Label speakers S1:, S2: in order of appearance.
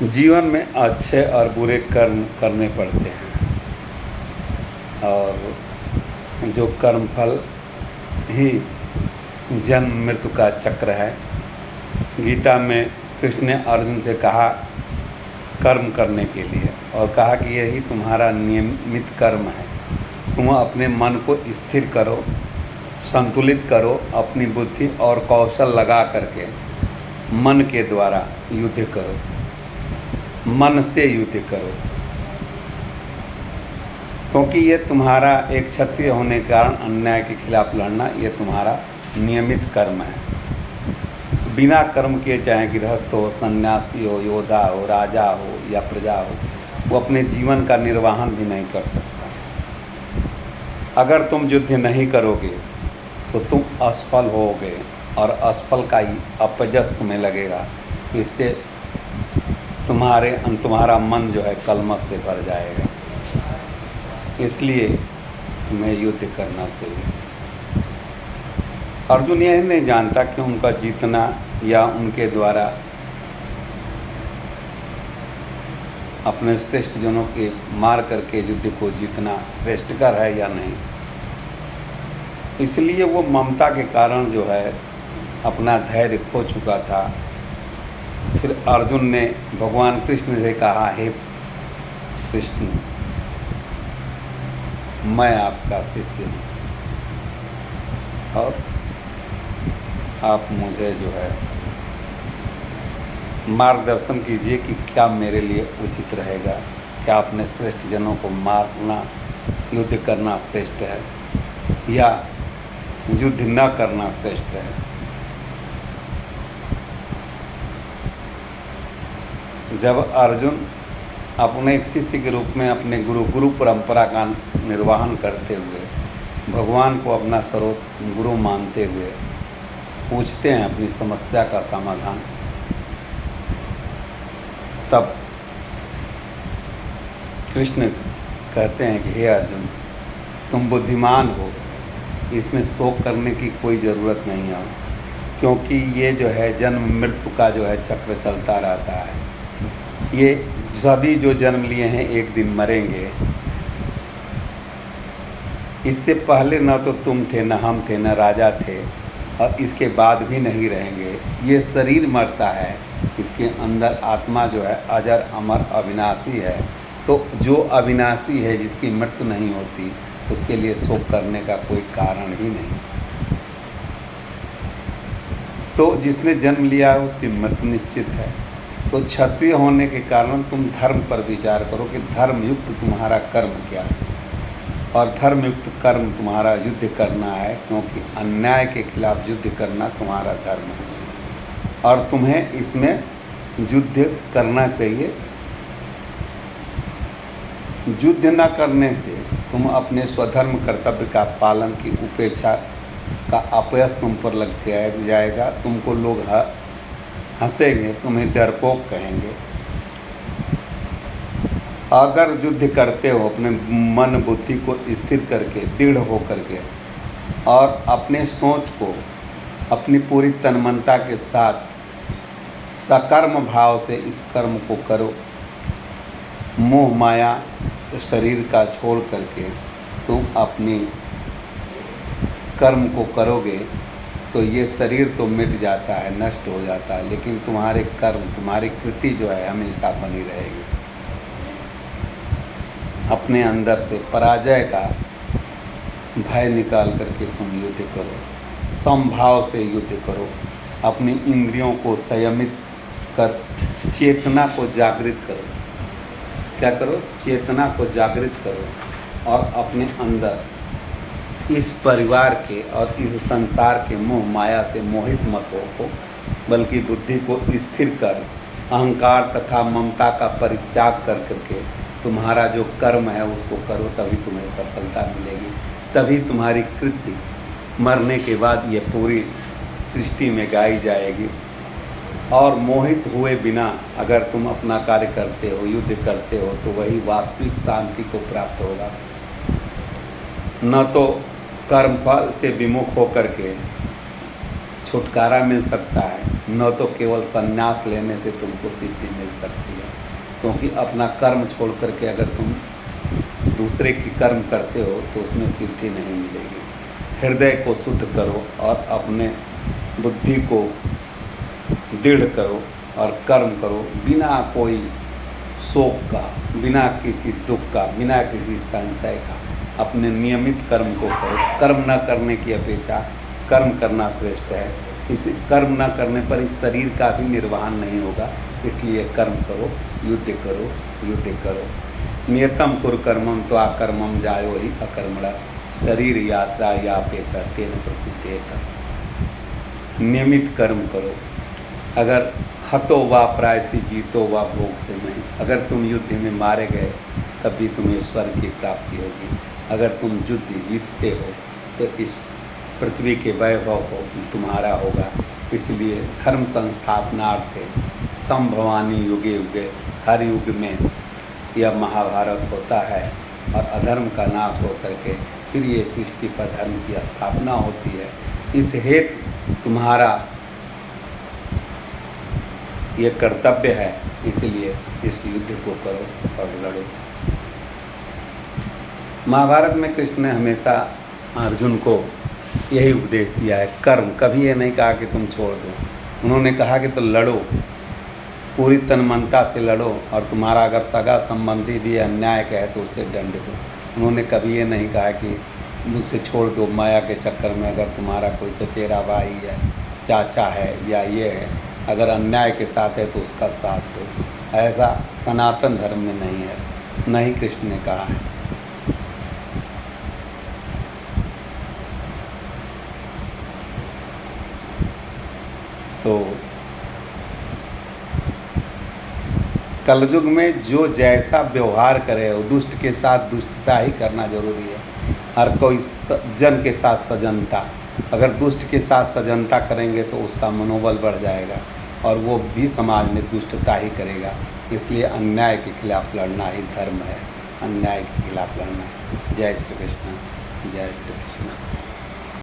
S1: जीवन में अच्छे और बुरे कर्म करने पड़ते हैं, और जो कर्मफल ही जन्म मृत्यु का चक्र है। गीता में कृष्ण ने अर्जुन से कहा कर्म करने के लिए, और कहा कि यही तुम्हारा नियमित कर्म है। तुम अपने मन को स्थिर करो, संतुलित करो, अपनी बुद्धि और कौशल लगा करके मन के द्वारा युद्ध करो, मन से युद्ध करो, क्योंकि ये तुम्हारा एक क्षत्रिय होने के कारण अन्याय के खिलाफ लड़ना ये तुम्हारा नियमित कर्म है। बिना कर्म किए, चाहे गृहस्थ हो, सन्यासी हो, योद्धा हो, राजा हो या प्रजा हो, वो अपने जीवन का निर्वाहन भी नहीं कर सकता। अगर तुम युद्ध नहीं करोगे तो तुम असफल होगे, और असफल का ही अपजस तुम्हें लगेगा। इससे तुम्हारा मन जो है कलमश से भर जाएगा। इसलिए तुम्हें युद्ध करना चाहिए। अर्जुन यह नहीं जानता कि उनका जीतना या उनके द्वारा अपने श्रेष्ठ जनों के मार करके युद्ध को जीतना श्रेष्ठकर है या नहीं। इसलिए वो ममता के कारण जो है अपना धैर्य खो चुका था। फिर अर्जुन ने भगवान कृष्ण से कहा, हे कृष्ण, मैं आपका शिष्य हूँ, और आप मुझे जो है मार्गदर्शन कीजिए कि क्या मेरे लिए उचित रहेगा। क्या अपने श्रेष्ठ जनों को मारना, युद्ध करना श्रेष्ठ है, या युद्ध न करना श्रेष्ठ है। जब अर्जुन अपने एक शिष्य के रूप में अपने गुरु परंपरा का निर्वहन करते हुए, भगवान को अपना सर्वोच्च गुरु मानते हुए पूछते हैं अपनी समस्या का समाधान, तब कृष्ण कहते हैं कि हे अर्जुन, तुम बुद्धिमान हो, इसमें शोक करने की कोई ज़रूरत नहीं है, क्योंकि ये जो है जन्म मृत्यु का जो है चक्र चलता रहता है। ये सभी जो जन्म लिए हैं एक दिन मरेंगे। इससे पहले न तो तुम थे, न हम थे, न राजा थे, और इसके बाद भी नहीं रहेंगे। ये शरीर मरता है, इसके अंदर आत्मा जो है अजर अमर अविनाशी है। तो जो अविनाशी है, जिसकी मृत्यु नहीं होती, उसके लिए शोक करने का कोई कारण ही नहीं। तो जिसने जन्म लिया है उसकी मृत्यु निश्चित है। तो क्षत्रिय होने के कारण तुम धर्म पर विचार करो कि धर्मयुक्त तुम्हारा कर्म क्या है, और धर्मयुक्त कर्म तुम्हारा युद्ध करना है, क्योंकि अन्याय के खिलाफ युद्ध करना तुम्हारा धर्म है, और तुम्हें इसमें युद्ध करना चाहिए। युद्ध न करने से तुम अपने स्वधर्म कर्तव्य का पालन की उपेक्षा का अपयश तुम पर लग जाएगा। तुमको लोग हंसेंगे, तुम्हें डरपोक कहेंगे। अगर युद्ध करते हो अपने मन बुद्धि को स्थिर करके, दृढ़ हो करके, और अपने सोच को अपनी पूरी तन्मयता के साथ सकर्म भाव से इस कर्म को करो, मोह माया शरीर का छोड़ करके तुम अपनी कर्म को करोगे, तो ये शरीर तो मिट जाता है, नष्ट हो जाता है, लेकिन तुम्हारे कर्म, तुम्हारी कृति जो है हमेशा बनी रहेगी। अपने अंदर से पराजय का भय निकाल करके तुम युद्ध करो, समभाव से युद्ध करो। अपनी इंद्रियों को संयमित कर चेतना को जागृत करो। क्या करो? चेतना को जागृत करो, और अपने अंदर इस परिवार के और इस संसार के मोह माया से मोहित मत हो, बल्कि बुद्धि को स्थिर कर अहंकार तथा ममता का परित्याग कर करके तुम्हारा जो कर्म है उसको करो, तभी तुम्हें सफलता मिलेगी। तभी तुम्हारी कृति मरने के बाद ये पूरी सृष्टि में गाई जाएगी। और मोहित हुए बिना अगर तुम अपना कार्य करते हो, युद्ध करते हो, तो वही वास्तविक शांति को प्राप्त होगा। न तो कर्मफल से विमुख होकर के छुटकारा मिल सकता है, न तो केवल संन्यास लेने से तुमको सिद्धि मिल सकती है, क्योंकि अपना कर्म छोड़ करके अगर तुम दूसरे की कर्म करते हो तो उसमें सिद्धि नहीं मिलेगी। हृदय को शुद्ध करो और अपने बुद्धि को दृढ़ करो और कर्म करो, बिना कोई शोक का, बिना किसी दुख का, बिना किसी संशय का अपने नियमित कर्म को करो। कर्म न करने की अपेक्षा कर्म करना श्रेष्ठ है। इस कर्म न करने पर इस शरीर का भी निर्वहन नहीं होगा, इसलिए कर्म करो, युद्ध करो, युद्ध करो। नियतम कुरु कर्मम तो अकर्मम जायो ही अकर्मणा, शरीर यात्रा या पेचा तेन प्रसिद्धेत। नियमित कर्म करो। अगर हतो वा प्रायसी जीतो वा भोग से नहीं, अगर तुम युद्ध में मारे गए तब भी तुम्हें स्वर्ग की प्राप्ति होगी। अगर तुम युद्ध जीतते हो तो इस पृथ्वी के वैभव को तुम्हारा होगा। इसलिए धर्म संस्थापनार्थे संभवानी युगे युगे, हर युग में यह महाभारत होता है और अधर्म का नाश हो करके फिर ये सृष्टि पर धर्म की स्थापना होती है। इस हेतु तुम्हारा ये कर्तव्य है, इसलिए इस युद्ध को करो और लड़ो। महाभारत में कृष्ण ने हमेशा अर्जुन को यही उपदेश दिया है, कर्म। कभी ये नहीं कहा कि तुम छोड़ दो। उन्होंने कहा कि तो लड़ो, पूरी तन्मनता से लड़ो, और तुम्हारा अगर सगा संबंधी भी अन्याय का है तो उसे दंड दो। उन्होंने कभी ये नहीं कहा कि मुझसे छोड़ दो, माया के चक्कर में अगर तुम्हारा कोई चचेरा भाई है, चाचा है या ये है, अगर अन्याय के साथ है तो उसका साथ दो। ऐसा सनातन धर्म में नहीं है, न ही कृष्ण ने कहा है। तो कलयुग में जो जैसा व्यवहार करे, वो दुष्ट के साथ दुष्टता ही करना जरूरी है, हर कोई जन के साथ सजनता। अगर दुष्ट के साथ सजनता करेंगे तो उसका मनोबल बढ़ जाएगा और वो भी समाज में दुष्टता ही करेगा। इसलिए अन्याय के खिलाफ लड़ना ही धर्म है, अन्याय के खिलाफ लड़ना। जय श्री कृष्ण, जय श्री कृष्ण।